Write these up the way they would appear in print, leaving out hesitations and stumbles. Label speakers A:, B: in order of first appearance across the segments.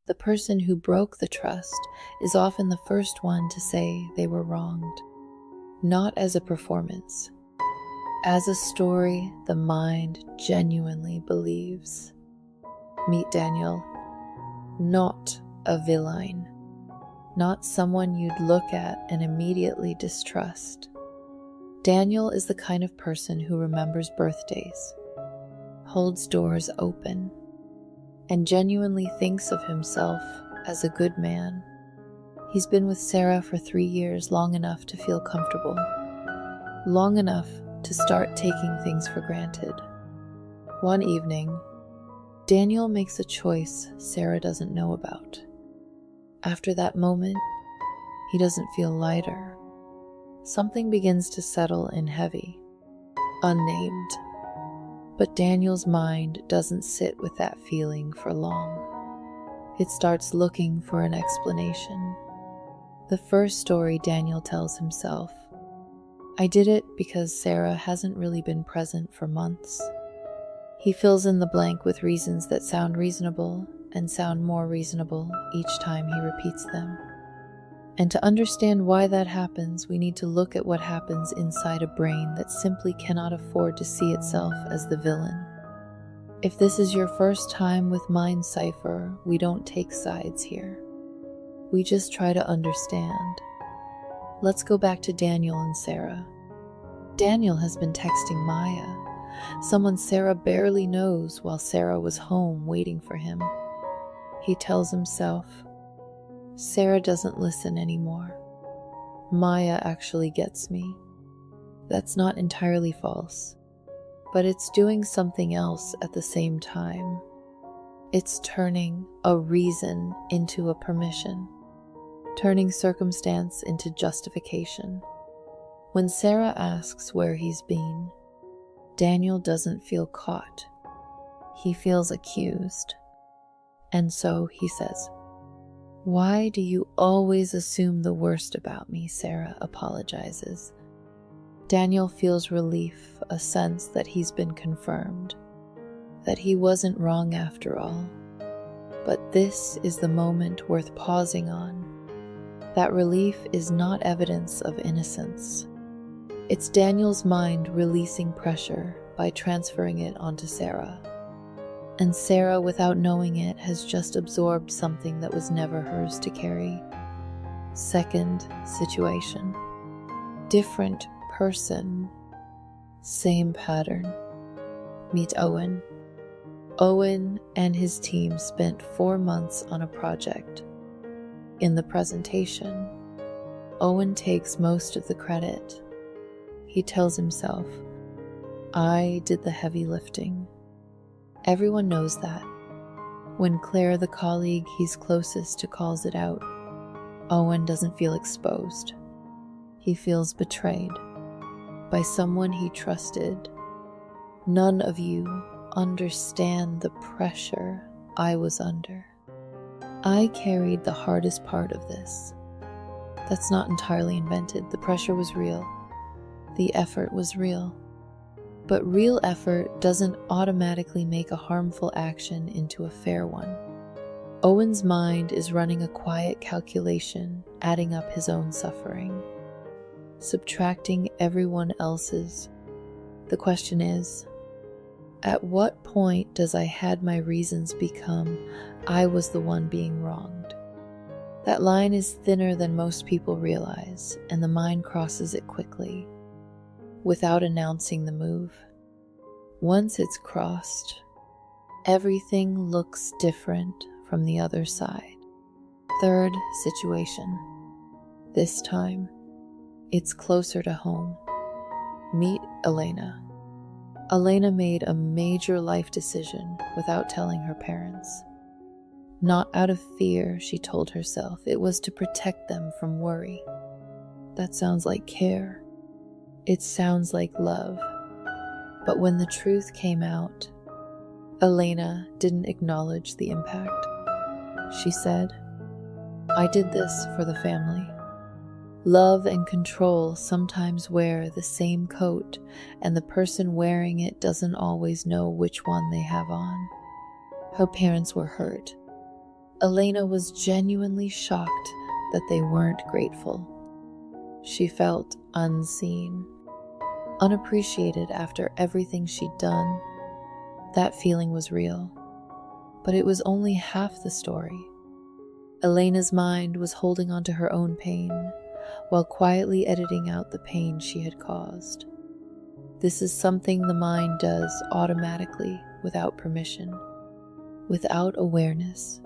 A: The person who broke the trust is often the first one to say they were wronged, not as a performance, as a story the mind genuinely believes. Meet Daniel, not a villain, not someone you'd look at and immediately distrust. Daniel is the kind of person who remembers birthdays, holds doors open, and genuinely thinks of himself as a good man. He's been with Sarah for 3 years, long enough to feel comfortable, long enough to start taking things for granted. One evening, Daniel makes a choice Sarah doesn't know about. After that moment, he doesn't feel lighter. Something begins to settle in heavy, unnamed. But Daniel's mind doesn't sit with that feeling for long. It starts looking for an explanation. The first story Daniel tells himself, I did it because Sarah hasn't really been present for months. He fills in the blank with reasons that sound reasonable and sound more reasonable each time he repeats them. And to understand why that happens, we need to look at what happens inside a brain that simply cannot afford to see itself as the villain. If this is your first time with Mind Psypher, we don't take sides here. We just try to understand. Let's go back to Daniel and Sarah. Daniel has been texting Maya, someone Sarah barely knows, while Sarah was home waiting for him. He tells himself, Sarah doesn't listen anymore. Maya actually gets me. That's not entirely false, but it's doing something else at the same time. It's turning a reason into a permission, turning circumstance into justification. When Sarah asks where he's been, Daniel doesn't feel caught. He feels accused. And so he says, Why do you always assume the worst about me? Sarah apologizes. Daniel feels relief, a sense that he's been confirmed, that he wasn't wrong after all. But this is the moment worth pausing on. That relief is not evidence of innocence. It's Daniel's mind releasing pressure by transferring it onto Sarah. And Sarah, without knowing it, has just absorbed something that was never hers to carry. Second situation. Different person. Same pattern. Meet Owen. Owen and his team spent 4 months on a project. In the presentation, Owen takes most of the credit. He tells himself, I did the heavy lifting. Everyone knows that. When Claire, the colleague he's closest to, calls it out, Owen doesn't feel exposed. He feels betrayed by someone he trusted. None of you understand the pressure I was under. I carried the hardest part of this. That's not entirely invented. The pressure was real. The effort was real. But real effort doesn't automatically make a harmful action into a fair one. Owen's mind is running a quiet calculation, adding up his own suffering, subtracting everyone else's. The question is, at what point does I had my reasons become I was the one being wronged? That line is thinner than most people realize, and the mind crosses it quickly, without announcing the move. Once it's crossed, everything looks different from the other side. Third situation. This time, it's closer to home. Meet Elena. Elena made a major life decision without telling her parents. Not out of fear, she told herself. It was to protect them from worry. That sounds like care. It sounds like love. But when the truth came out, Elena didn't acknowledge the impact. She said, I did this for the family. Love and control sometimes wear the same coat, and the person wearing it doesn't always know which one they have on. Her parents were hurt. Elena was genuinely shocked that they weren't grateful. She felt unseen, unappreciated after everything she'd done. That feeling was real, but it was only half the story. Elena's mind was holding on to her own pain, while quietly editing out the pain she had caused. This is something the mind does automatically, without permission, without awareness.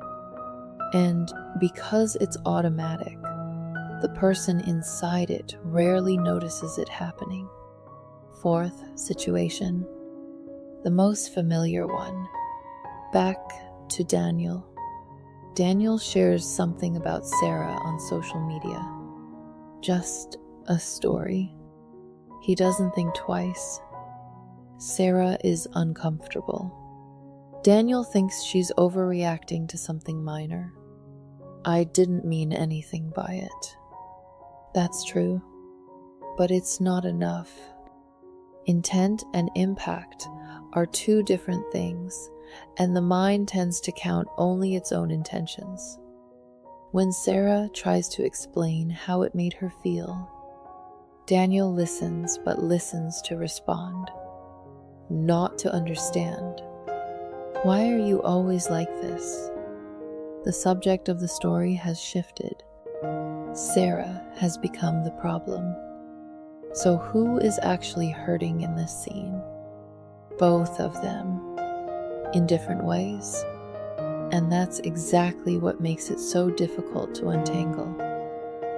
A: And because it's automatic, the person inside it rarely notices it happening. Fourth situation, the most familiar one. Back to Daniel. Daniel shares something about Sarah on social media. Just a story. He doesn't think twice. Sarah is uncomfortable. Daniel thinks she's overreacting to something minor. I didn't mean anything by it. That's true, but it's not enough. Intent and impact are two different things, and the mind tends to count only its own intentions. When Sarah tries to explain how it made her feel, Daniel listens, but listens to respond, not to understand. Why are you always like this? The subject of the story has shifted. Sarah has become the problem. So who is actually hurting in this scene? Both of them, in different ways. And that's exactly what makes it so difficult to untangle.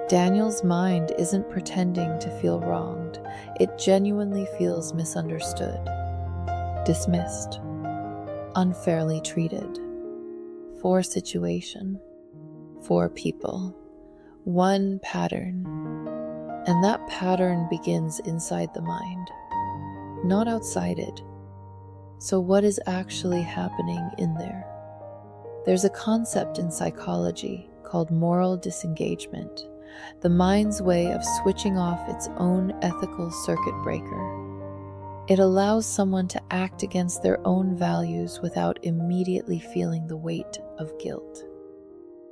A: Daniel's mind isn't pretending to feel wronged. It genuinely feels misunderstood, dismissed, unfairly treated. 4 situation, 4 people, 1 pattern. And that pattern begins inside the mind, not outside it. So what is actually happening in there? There's a concept in psychology called moral disengagement, the mind's way of switching off its own ethical circuit breaker. It allows someone to act against their own values without immediately feeling the weight of guilt.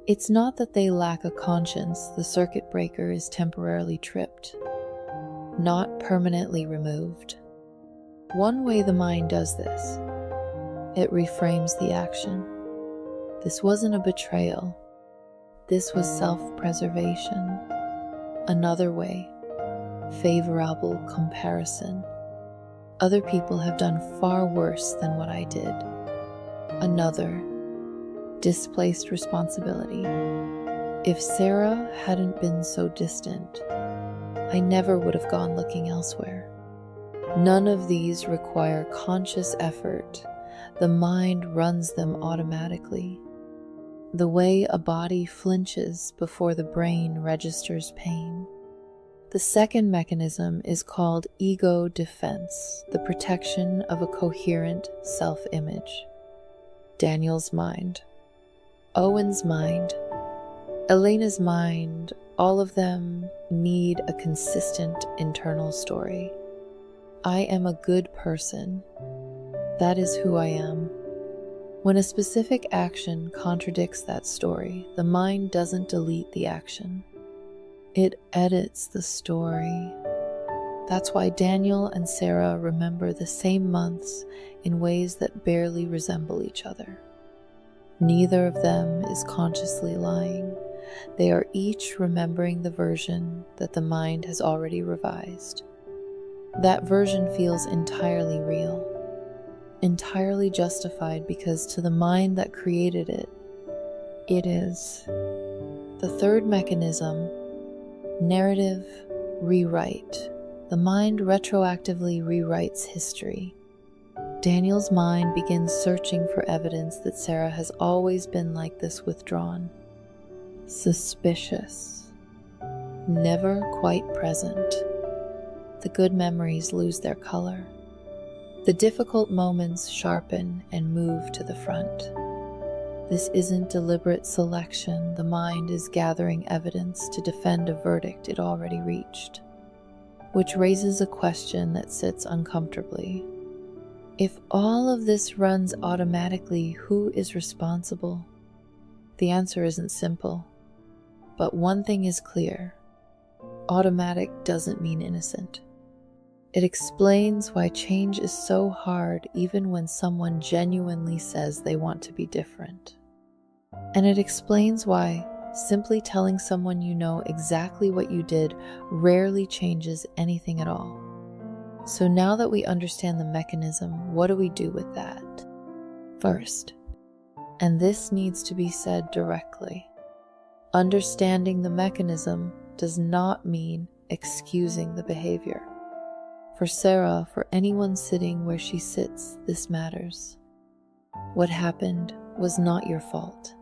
A: It's not that they lack a conscience, the circuit breaker is temporarily tripped, not permanently removed. One way the mind does this, it reframes the action. This wasn't a betrayal. This was self-preservation. Another way, favorable comparison. Other people have done far worse than what I did. Another, displaced responsibility. If Sarah hadn't been so distant, I never would have gone looking elsewhere. None of these require conscious effort. The mind runs them automatically. The way a body flinches before the brain registers pain. The second mechanism is called ego defense, the protection of a coherent self-image. Daniel's mind, Owen's mind, Elena's mind, all of them need a consistent internal story. I am a good person. That is who I am. When a specific action contradicts that story, the mind doesn't delete the action. It edits the story. That's why Daniel and Sarah remember the same months in ways that barely resemble each other. Neither of them is consciously lying. They are each remembering the version that the mind has already revised. That version feels entirely real, entirely justified because to the mind that created it, it is. The third mechanism, narrative rewrite. The mind retroactively rewrites history. Daniel's mind begins searching for evidence that Sarah has always been like this, withdrawn, suspicious, never quite present. The good memories lose their color. The difficult moments sharpen and move to the front. This isn't deliberate selection. The mind is gathering evidence to defend a verdict it already reached, which raises a question that sits uncomfortably. If all of this runs automatically, who is responsible? The answer isn't simple. But one thing is clear. Automatic doesn't mean innocent. It explains why change is so hard even when someone genuinely says they want to be different. And it explains why simply telling someone you know exactly what you did rarely changes anything at all. So now that we understand the mechanism, what do we do with that? First, and this needs to be said directly, understanding the mechanism does not mean excusing the behavior. For Sarah, for anyone sitting where she sits, this matters. What happened was not your fault.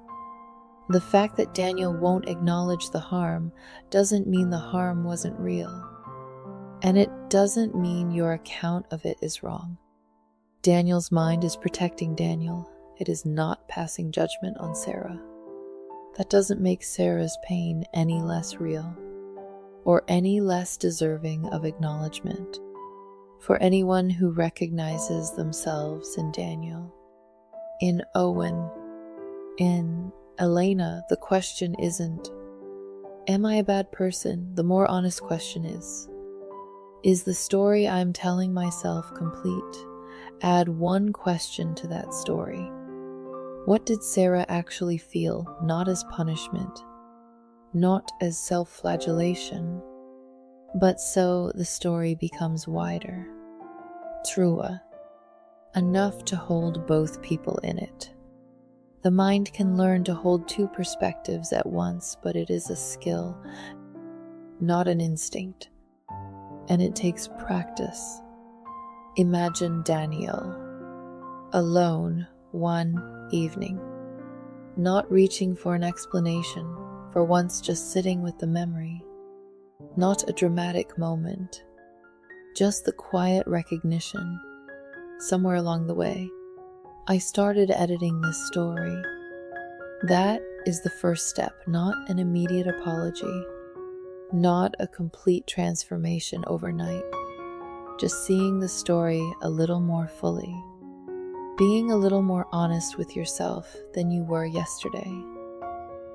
A: The fact that Daniel won't acknowledge the harm doesn't mean the harm wasn't real. And it doesn't mean your account of it is wrong. Daniel's mind is protecting Daniel. It is not passing judgment on Sarah. That doesn't make Sarah's pain any less real or any less deserving of acknowledgement. For anyone who recognizes themselves in Daniel, in Owen, in Elena, the question isn't, am I a bad person? The more honest question is the story I'm telling myself complete? Add one question to that story. What did Sarah actually feel, not as punishment, not as self-flagellation, but so the story becomes wider, truer, enough to hold both people in it. The mind can learn to hold two perspectives at once, but it is a skill, not an instinct, and it takes practice. Imagine Daniel, alone one evening, not reaching for an explanation, for once just sitting with the memory. Not a dramatic moment, just the quiet recognition. Somewhere along the way, I started editing this story. That is the first step, not an immediate apology, not a complete transformation overnight. Just seeing the story a little more fully, being a little more honest with yourself than you were yesterday.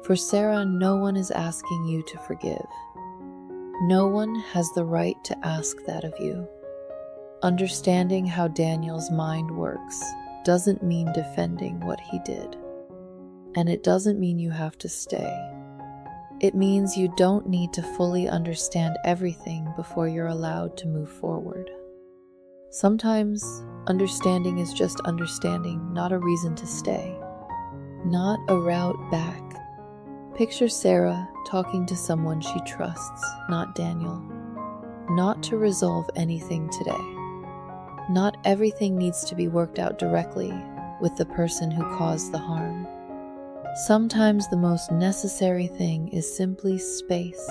A: For Sarah, no one is asking you to forgive. No one has the right to ask that of you. Understanding how Daniel's mind works doesn't mean defending what he did. And it doesn't mean you have to stay. It means you don't need to fully understand everything before you're allowed to move forward. Sometimes understanding is just understanding, not a reason to stay, not a route back. Picture Sarah talking to someone she trusts, not Daniel. Not to resolve anything today. Not everything needs to be worked out directly with the person who caused the harm. Sometimes the most necessary thing is simply space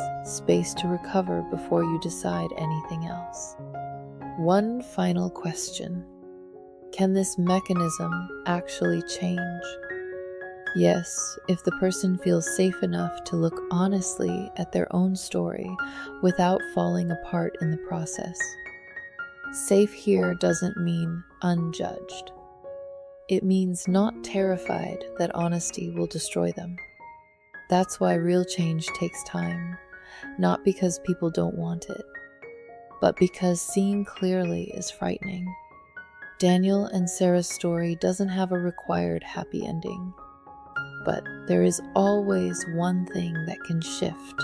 A: to recover before you decide anything else. One final question. Can this mechanism actually change? Yes, if the person feels safe enough to look honestly at their own story without falling apart in the process. Safe here doesn't mean unjudged. It means not terrified that honesty will destroy them. That's why real change takes time, not because people don't want it, but because seeing clearly is frightening. Daniel and Sarah's story doesn't have a required happy ending. But there is always one thing that can shift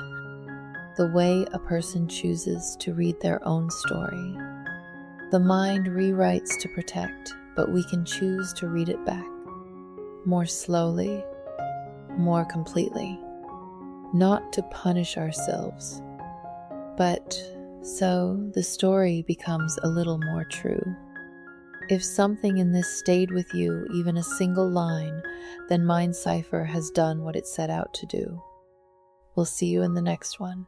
A: the way a person chooses to read their own story. The mind rewrites to protect, but we can choose to read it back. More slowly, more completely. Not to punish ourselves, but so the story becomes a little more true. If something in this stayed with you, even a single line, then Psypher has done what it set out to do. We'll see you in the next one.